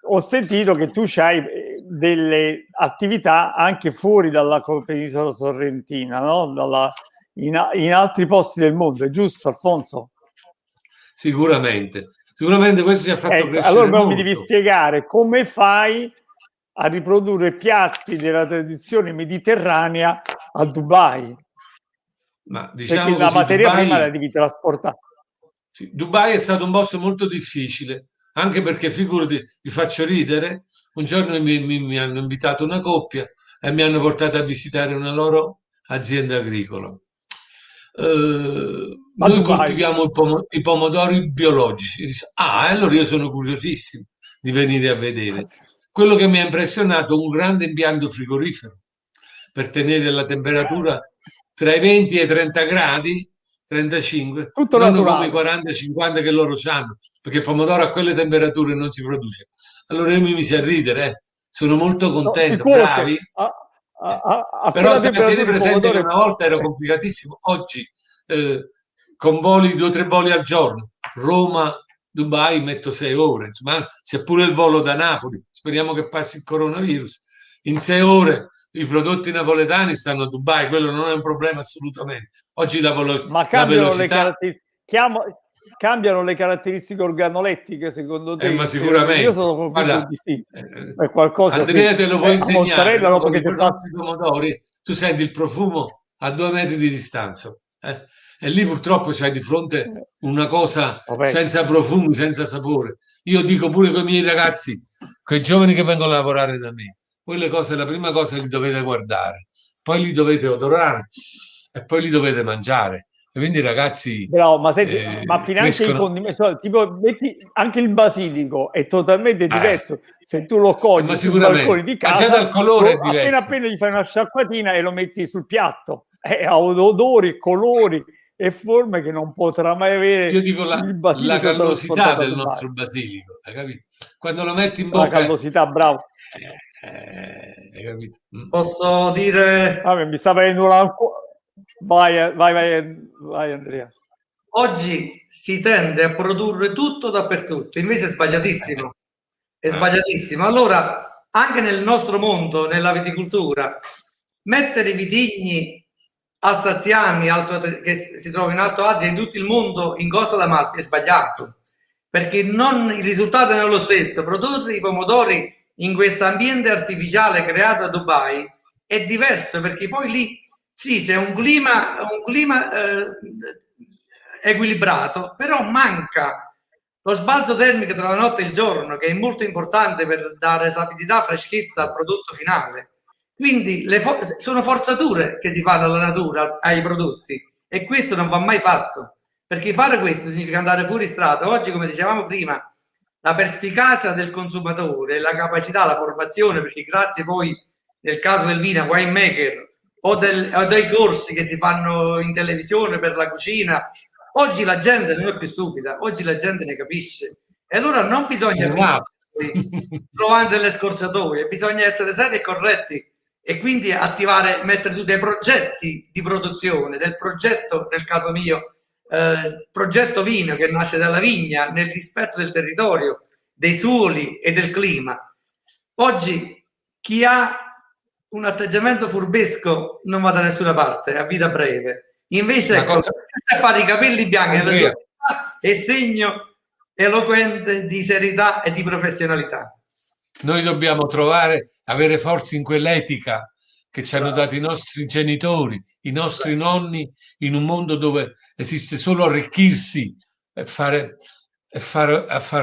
ho sentito che tu hai delle attività anche fuori dalla penisola sorrentina, no? In altri posti del mondo, è giusto, Alfonso? Sicuramente questo ci ha fatto crescere allora molto. Mi devi spiegare come fai a riprodurre piatti della tradizione mediterranea a Dubai. Ma diciamo perché la materia prima la devi trasportare. Sì, Dubai è stato un posto molto difficile, anche perché figurati, vi faccio ridere, un giorno mi hanno invitato una coppia e mi hanno portato a visitare una loro azienda agricola. Noi coltiviamo i pomodori biologici. Dice, allora io sono curiosissimo di venire a vedere. Quello che mi ha impressionato è un grande impianto frigorifero per tenere la temperatura tra i 20 e i 30 gradi, 35, tutto non naturale. come i 40-50 che loro hanno, perché il pomodoro a quelle temperature non si produce. Allora io mi misi a ridere, sono molto contento, bravi. Però tieni presente che una volta era complicatissimo, oggi con voli 2 o 3 voli al giorno, Roma, Dubai metto 6 ore, insomma, c'è pure il volo da Napoli, speriamo che passi il coronavirus, in 6 ore i prodotti napoletani stanno a Dubai, quello non è un problema assolutamente. Oggi la velocità... cambiano le caratteristiche organolettiche secondo te? Ma sicuramente. Io sono convinto di sì. È qualcosa Andrea te lo può insegnare, no? con i pomodori tu senti il profumo a 2 metri di distanza. E lì purtroppo c'hai di fronte una cosa senza profumi, senza sapore. Io dico pure con i miei ragazzi, quei giovani che vengono a lavorare da me, quelle cose, la prima cosa li dovete guardare, poi li dovete odorare e poi li dovete mangiare. quindi i ragazzi Bravo, ma senti, ma finanche i crescono. condimenti, tipo metti anche il basilico è totalmente diverso. Se tu lo ma cogli sul balcone di già dal casa, colore è diverso. appena gli fai una sciacquatina e lo metti sul piatto, ha odori, colori e forme che non potrà mai avere. Io dico il la basilico callosità trasportato a del Dubai. nostro basilico, hai capito? Quando lo metti in La bocca, callosità, bravo. hai capito? Posso dire, Vabbè, mi sta venendo vai Andrea. oggi si tende a produrre tutto dappertutto, invece è sbagliatissimo. È sbagliatissimo. Allora, anche nel nostro mondo, nella viticoltura, mettere i vitigni alsaziani che si trovano in Alto Adige e in tutto il mondo in Costa d'Amalfi è sbagliato, perché il risultato non è lo stesso. Produrre i pomodori in questo ambiente artificiale creato a Dubai è diverso, perché poi lì sì, c'è un clima equilibrato, però manca lo sbalzo termico tra la notte e il giorno, che è molto importante per dare sapidità, freschezza al prodotto finale. Quindi sono forzature che si fanno alla natura, ai prodotti, e questo non va mai fatto, perché fare questo significa andare fuori strada. Oggi, come dicevamo prima, la perspicacia del consumatore, la capacità, la formazione, perché grazie poi nel caso del vino, winemaker o dei corsi che si fanno in televisione per la cucina, oggi la gente non è più stupida, oggi la gente ne capisce, e allora non bisogna trovare delle scorciatoie, bisogna essere seri e corretti e quindi mettere su dei progetti di produzione, del progetto, nel caso mio, progetto vino che nasce dalla vigna nel rispetto del territorio, dei suoli e del clima. Oggi chi ha un atteggiamento furbesco non va da nessuna parte, a vita breve. Invece fare i capelli bianchi nella sua vita è segno eloquente di serietà e di professionalità. Noi dobbiamo avere forza in quell'etica che ci hanno dato i nostri genitori, i nostri nonni, in un mondo dove esiste solo arricchirsi e fare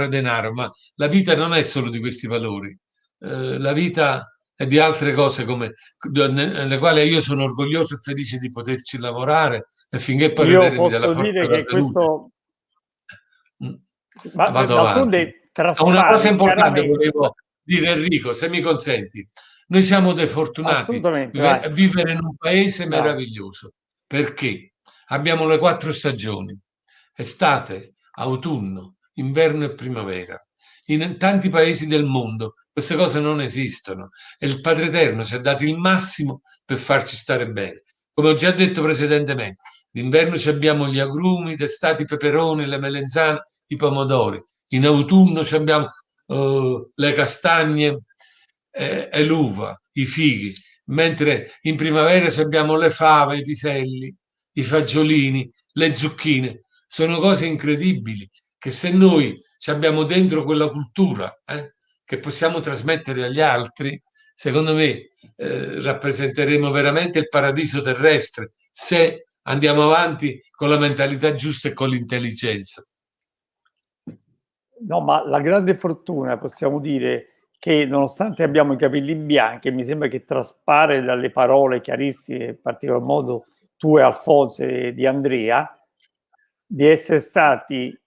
denaro, ma la vita non è solo di questi valori, la vita è di altre cose nelle quali io sono orgoglioso e felice di poterci lavorare, e finché parleremo Io della posso forza dire della che salute, vado avanti. Una cosa importante volevo dire, Enrico, se mi consenti. Noi siamo dei fortunati a vivere in un paese meraviglioso, perché abbiamo le 4 stagioni: estate, autunno, inverno e primavera. In tanti paesi del mondo queste cose non esistono e il Padre Eterno ci ha dato il massimo per farci stare bene. Come ho già detto precedentemente, d'inverno abbiamo gli agrumi, d'estate i peperoni, le melenzane, i pomodori. In autunno abbiamo le castagne e l'uva, i fighi, mentre in primavera abbiamo le fave, i piselli, i fagiolini, le zucchine. Sono cose incredibili che, se noi abbiamo dentro quella cultura che possiamo trasmettere agli altri, secondo me rappresenteremo veramente il paradiso terrestre, se andiamo avanti con la mentalità giusta e con l'intelligenza. No, ma la grande fortuna, possiamo dire, che nonostante abbiamo i capelli bianchi, mi sembra che traspare dalle parole chiarissime, in particolar modo tue, Alfonso, e di Andrea, di essere stati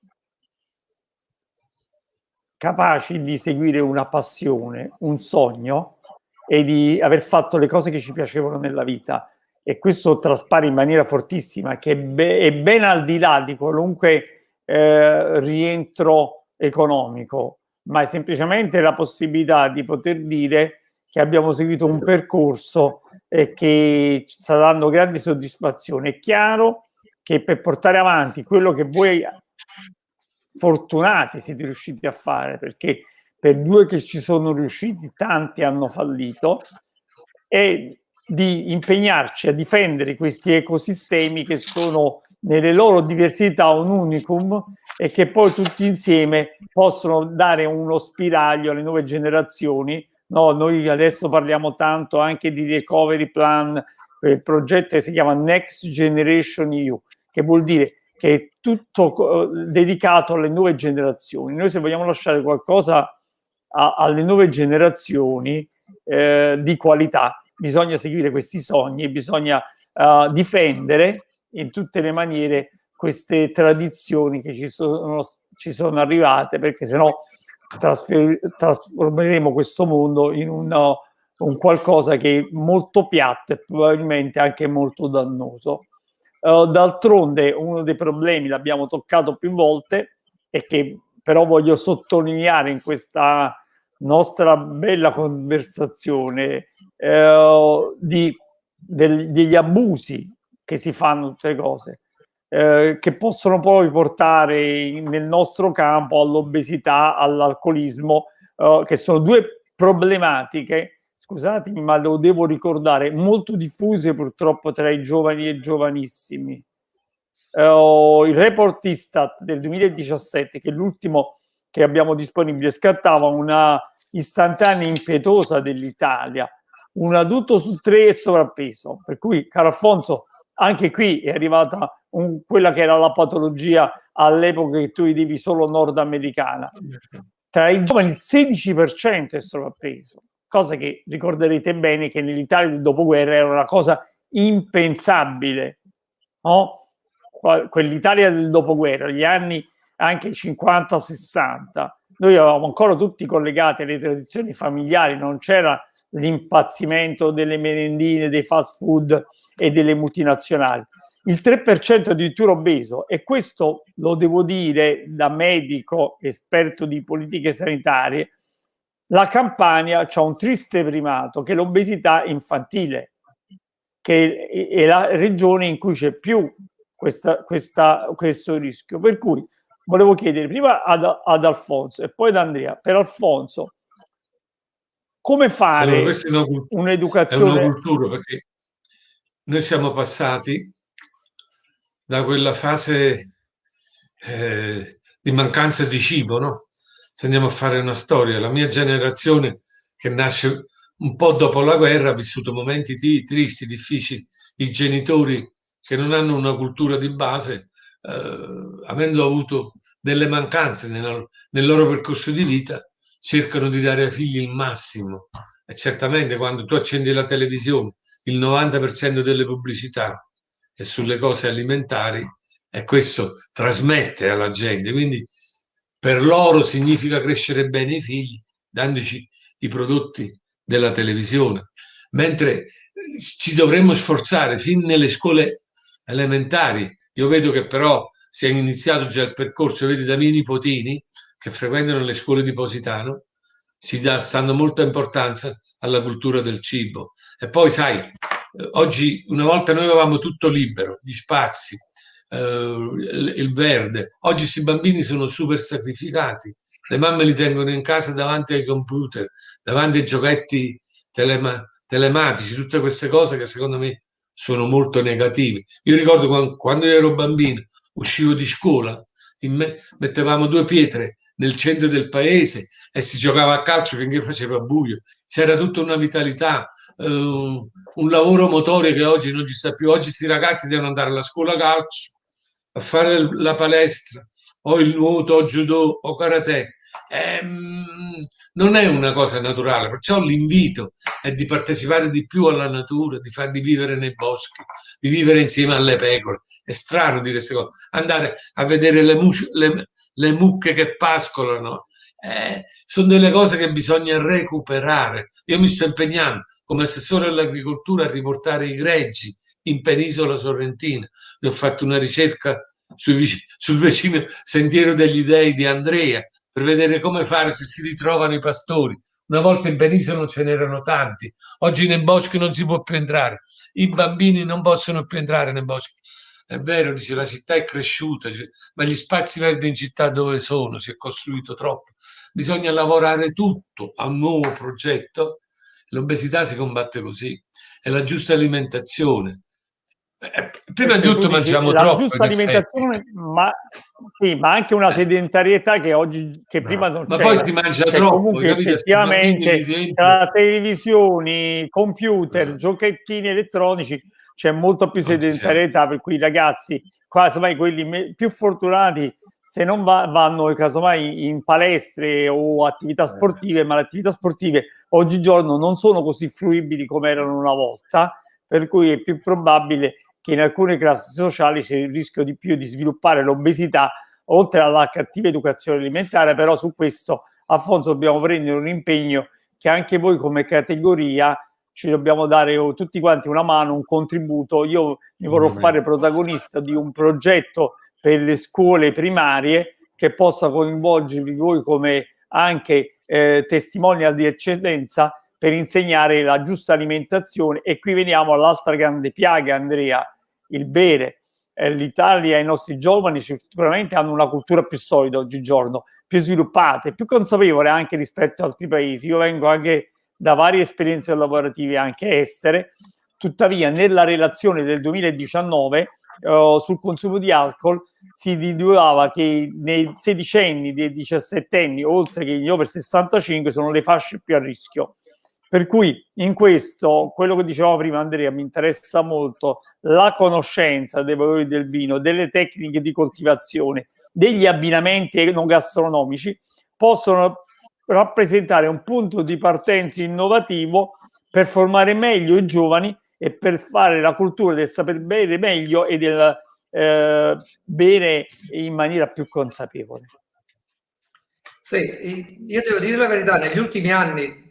capaci di seguire una passione, un sogno, e di aver fatto le cose che ci piacevano nella vita. E questo traspare in maniera fortissima, che è ben al di là di qualunque rientro economico, ma è semplicemente la possibilità di poter dire che abbiamo seguito un percorso e che ci sta dando grandi soddisfazioni. È chiaro che per portare avanti quello che voi fortunati siete riusciti a fare, perché per 2 che ci sono riusciti, tanti hanno fallito, e di impegnarci a difendere questi ecosistemi che sono nelle loro diversità un unicum e che poi tutti insieme possono dare uno spiraglio alle nuove generazioni. No, noi adesso parliamo tanto anche di recovery plan, il progetto che si chiama Next Generation EU, che vuol dire che è tutto dedicato alle nuove generazioni. Noi, se vogliamo lasciare qualcosa alle nuove generazioni di qualità, bisogna seguire questi sogni, bisogna difendere in tutte le maniere queste tradizioni che ci sono arrivate, perché sennò trasformeremo questo mondo in un qualcosa che è molto piatto e probabilmente anche molto dannoso. D'altronde uno dei problemi, l'abbiamo toccato più volte, e che però voglio sottolineare in questa nostra bella conversazione, degli abusi che si fanno tutte le cose, che possono poi portare nel nostro campo all'obesità, all'alcolismo, che sono due problematiche, scusatemi, ma lo devo ricordare, molto diffuse purtroppo tra i giovani e giovanissimi. Il report Istat del 2017, che è l'ultimo che abbiamo disponibile, scattava una istantanea impietosa dell'Italia: un adulto su 3 è sovrappeso, per cui, caro Alfonso, anche qui è arrivata quella che era la patologia all'epoca che tu vedevi solo nordamericana. Tra i giovani il 16% è sovrappeso, cosa che ricorderete bene che nell'Italia del dopoguerra era una cosa impensabile, no? Quell'Italia del dopoguerra, gli anni anche 50-60, noi eravamo ancora tutti collegati alle tradizioni familiari, non c'era l'impazzimento delle merendine, dei fast food e delle multinazionali. Il 3% addirittura obeso, e questo lo devo dire da medico esperto di politiche sanitarie. La Campania c'ha un triste primato, che è l'obesità infantile, che è la regione in cui c'è più questo rischio. Per cui volevo chiedere prima ad Alfonso e poi ad Andrea. Per Alfonso, come fare un'educazione? È una cultura, perché noi siamo passati da quella fase di mancanza di cibo, no? Se andiamo a fare una storia, la mia generazione, che nasce un po' dopo la guerra, ha vissuto momenti tristi, difficili. I genitori che non hanno una cultura di base, avendo avuto delle mancanze nel loro percorso di vita, cercano di dare ai figli il massimo. E certamente quando tu accendi la televisione, il 90% delle pubblicità è sulle cose alimentari, e questo trasmette alla gente. Quindi per loro significa crescere bene i figli, dandoci i prodotti della televisione. Mentre ci dovremmo sforzare fin nelle scuole elementari. Io vedo che però si è iniziato già il percorso, vedi, da miei nipotini che frequentano le scuole di Positano, stanno molta importanza alla cultura del cibo. E poi sai, oggi, una volta noi avevamo tutto libero, gli spazi, il verde. Oggi questi bambini sono super sacrificati, le mamme li tengono in casa davanti ai computer, davanti ai giochetti telematici, tutte queste cose che secondo me sono molto negative. Io ricordo quando io ero bambino, uscivo di scuola, mettevamo 2 pietre nel centro del paese e si giocava a calcio finché faceva buio. C'era tutta una vitalità, un lavoro motore che oggi non ci sta più. Oggi questi ragazzi devono andare alla scuola calcio, a fare la palestra, o il nuoto, o judo, o karate. Non è una cosa naturale, perciò l'invito è di partecipare di più alla natura, di farli vivere nei boschi, di vivere insieme alle pecore. È strano dire queste cose, andare a vedere le mucche che pascolano, sono delle cose che bisogna recuperare. Io mi sto impegnando come assessore all'agricoltura a riportare i greggi in penisola sorrentina. Io ho fatto una ricerca sul vicino Sentiero degli Dei di Andrea, per vedere come fare se si ritrovano i pastori. Una volta in penisola non ce n'erano tanti, oggi nei boschi non si può più entrare, i bambini non possono più entrare nei boschi. È vero, dice, la città è cresciuta, ma gli spazi verdi in città dove sono? Si è costruito troppo. Bisogna lavorare tutto a un nuovo progetto. L'obesità si combatte così, è la giusta alimentazione. Prima di tutto mangiamo troppo. La giusta alimentazione, ma anche una sedentarietà che oggi, che prima non c'era. Ma poi si mangia troppo. Comunque effettivamente tra televisioni, computer, giochettini elettronici c'è molto più sedentarietà, per cui i ragazzi, casomai quelli più fortunati, se non vanno casomai in palestre o attività sportive, ma le attività sportive oggigiorno non sono così fruibili come erano una volta, per cui è più probabile che in alcune classi sociali c'è il rischio di più di sviluppare l'obesità, oltre alla cattiva educazione alimentare. Però su questo, Alfonso, dobbiamo prendere un impegno che anche voi come categoria ci dobbiamo dare tutti quanti una mano, un contributo. Io mi vorrò fare protagonista di un progetto per le scuole primarie che possa coinvolgervi voi come anche testimonial di eccellenza per insegnare la giusta alimentazione. E qui veniamo all'altra grande piaga, Andrea, il bere. L'Italia e i nostri giovani sicuramente hanno una cultura più solida oggigiorno, più sviluppata, più consapevole anche rispetto ad altri paesi. Io vengo anche da varie esperienze lavorative anche estere, tuttavia nella relazione del 2019 sul consumo di alcol si individuava che nei sedicenni, dei diciassettenni, oltre che gli over 65, sono le fasce più a rischio. Per cui in questo, quello che dicevamo prima Andrea, mi interessa molto la conoscenza dei valori del vino, delle tecniche di coltivazione, degli abbinamenti non gastronomici, possono rappresentare un punto di partenza innovativo per formare meglio i giovani e per fare la cultura del saper bere meglio e del bere in maniera più consapevole. Sì, io devo dire la verità, negli ultimi anni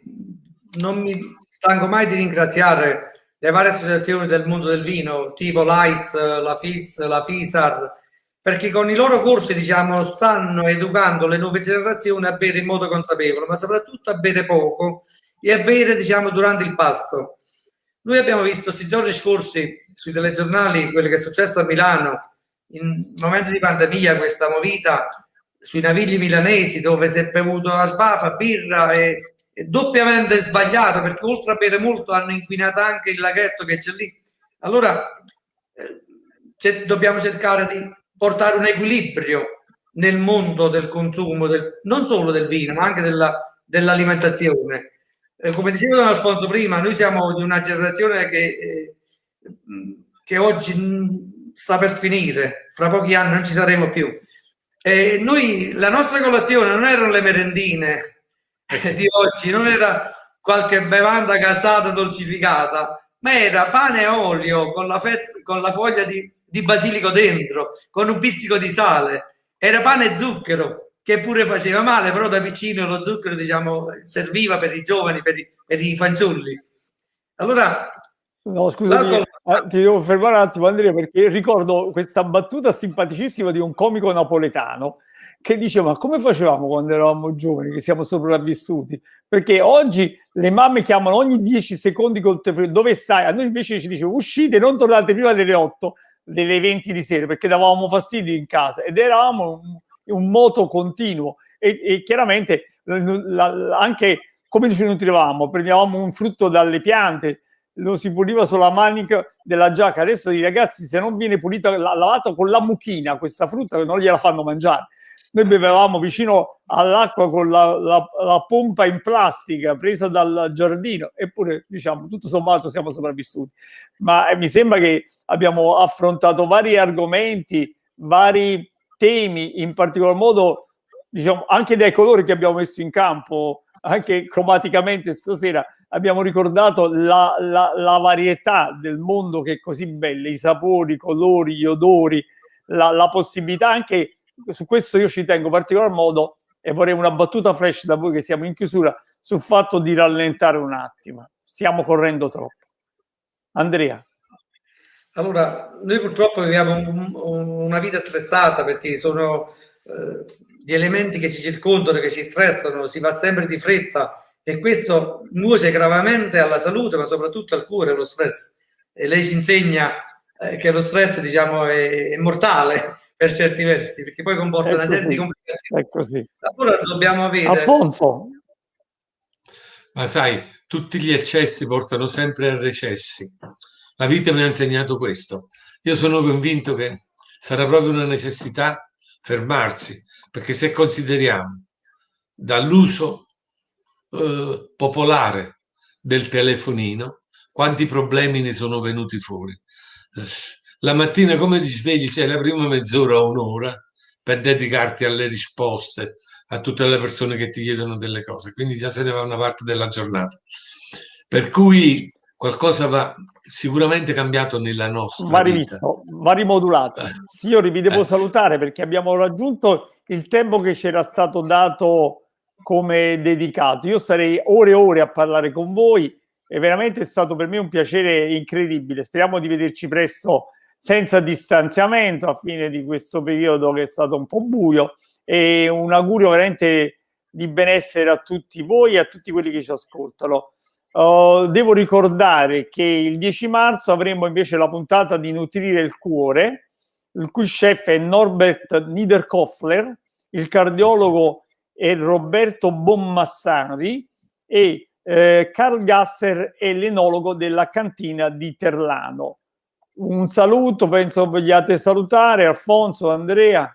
non mi stanco mai di ringraziare le varie associazioni del mondo del vino, tipo l'AIS, la FIS, la FISAR, perché con i loro corsi, diciamo, stanno educando le nuove generazioni a bere in modo consapevole, ma soprattutto a bere poco e a bere, diciamo, durante il pasto. Noi abbiamo visto questi giorni scorsi sui telegiornali quello che è successo a Milano in momento di pandemia, questa movita sui navigli milanesi dove si è bevuto la sbafa, birra e doppiamente sbagliato, perché oltre a bere molto hanno inquinato anche il laghetto che c'è lì. Allora dobbiamo cercare di portare un equilibrio nel mondo del consumo, non solo del vino, ma anche dell'alimentazione. Come diceva Don Alfonso prima, noi siamo di una generazione che oggi sta per finire, fra pochi anni non ci saremo più. Noi, la nostra colazione non erano le merendine di oggi, non era qualche bevanda gasata dolcificata, ma era pane e olio con la foglia di basilico dentro, con un pizzico di sale. Era pane e zucchero, che pure faceva male, però da piccino lo zucchero, diciamo, serviva per i giovani, per i fanciulli. Allora, no, scusami, ti devo fermare un attimo, Andrea, perché ricordo questa battuta simpaticissima di un comico napoletano che diceva: ma come facevamo quando eravamo giovani, che siamo sopravvissuti? Perché oggi le mamme chiamano ogni 10 secondi col telefono: dove stai? A noi invece ci dice: uscite, non tornate prima delle 8, delle 20 di sera, perché davamo fastidio in casa, ed eravamo un moto continuo e chiaramente anche come ci nutrivamo, prendevamo un frutto dalle piante, lo si puliva sulla manica della giacca. Adesso i ragazzi, se non viene pulito, lavato con la mucchina, questa frutta non gliela fanno mangiare. Noi bevevamo vicino all'acqua con la pompa in plastica presa dal giardino, eppure, diciamo, tutto sommato siamo sopravvissuti. Ma mi sembra che abbiamo affrontato vari argomenti, vari temi, in particolar modo, diciamo, anche dai colori che abbiamo messo in campo, anche cromaticamente stasera abbiamo ricordato la varietà del mondo che è così bella, i sapori, i colori, gli odori, la possibilità anche. Su questo io ci tengo in particolar modo, e vorrei una battuta flash da voi che siamo in chiusura, sul fatto di rallentare un attimo. Stiamo correndo troppo. Andrea. Allora, noi purtroppo viviamo una vita stressata, perché sono gli elementi che ci circondano, che ci stressano, si va sempre di fretta, e questo nuoce gravemente alla salute, ma soprattutto al cuore, lo stress. E lei ci insegna che lo stress, diciamo, è mortale per certi versi, perché poi comporta una serie di complicazioni. È così. Allora dobbiamo avere... Alfonso. Ma sai, tutti gli eccessi portano sempre a recessi. La vita mi ha insegnato questo. Io sono convinto che sarà proprio una necessità fermarsi, perché se consideriamo dall'uso popolare del telefonino, quanti problemi ne sono venuti fuori. La mattina, come ti svegli, c'è la prima mezz'ora o un'ora per dedicarti alle risposte a tutte le persone che ti chiedono delle cose, quindi già se ne va una parte della giornata. Per cui qualcosa va sicuramente cambiato nella nostra va vita. rivisto, va rimodulato. Signori, vi devo salutare perché abbiamo raggiunto il tempo che ci era stato dato come dedicato. Io sarei ore e ore a parlare con voi e veramente è stato per me un piacere incredibile. Speriamo di vederci presto senza distanziamento a fine di questo periodo che è stato un po' buio, e un augurio veramente di benessere a tutti voi e a tutti quelli che ci ascoltano. Devo ricordare che il 10 marzo avremo invece la puntata di Nutrire il cuore, il cui chef è Norbert Niederkoffler, il cardiologo è Roberto Bommassari e Carl Gasser è l'enologo della cantina di Terlano. Un saluto, penso vogliate salutare Alfonso, Andrea.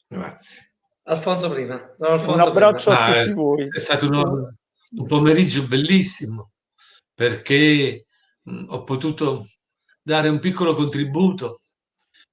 Grazie. Alfonso prima. Alfonso un abbraccio prima. a tutti voi. È stato un pomeriggio bellissimo perché ho potuto dare un piccolo contributo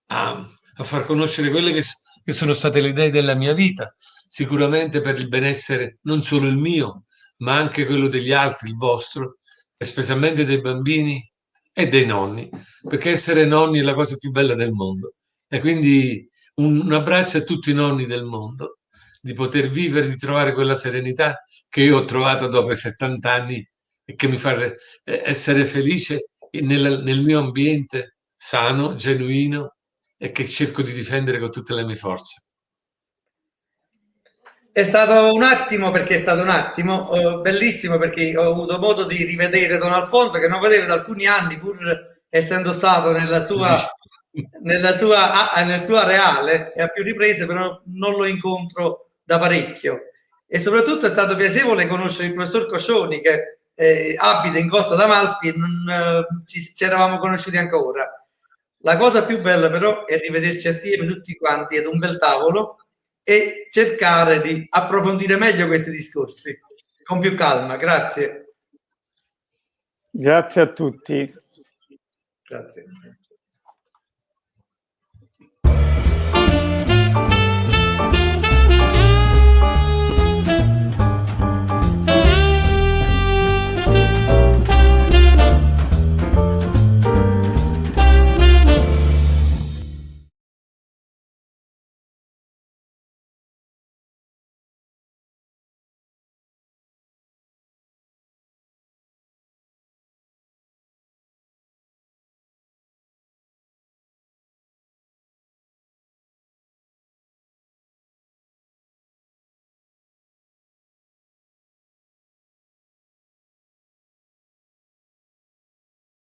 a far conoscere quelle che sono state le idee della mia vita, sicuramente per il benessere non solo il mio, ma anche quello degli altri, il vostro, e specialmente dei bambini e dei nonni, perché essere nonni è la cosa più bella del mondo. E quindi un abbraccio a tutti i nonni del mondo, di poter vivere, di trovare quella serenità che io ho trovato dopo i 70 anni e che mi fa essere felice nel mio ambiente sano, genuino, e che cerco di difendere con tutte le mie forze. È stato un attimo, perché è stato un attimo bellissimo, perché ho avuto modo di rivedere Don Alfonso, che non vedevo da alcuni anni, pur essendo stato nel suo areale e a più riprese, però non lo incontro da parecchio. E soprattutto è stato piacevole conoscere il professor Coscioni, che abita in Costa d'Amalfi e non ci eravamo conosciuti ancora. La cosa più bella però è rivederci assieme tutti quanti ad un bel tavolo e cercare di approfondire meglio questi discorsi con più calma. Grazie. Grazie a tutti. Grazie.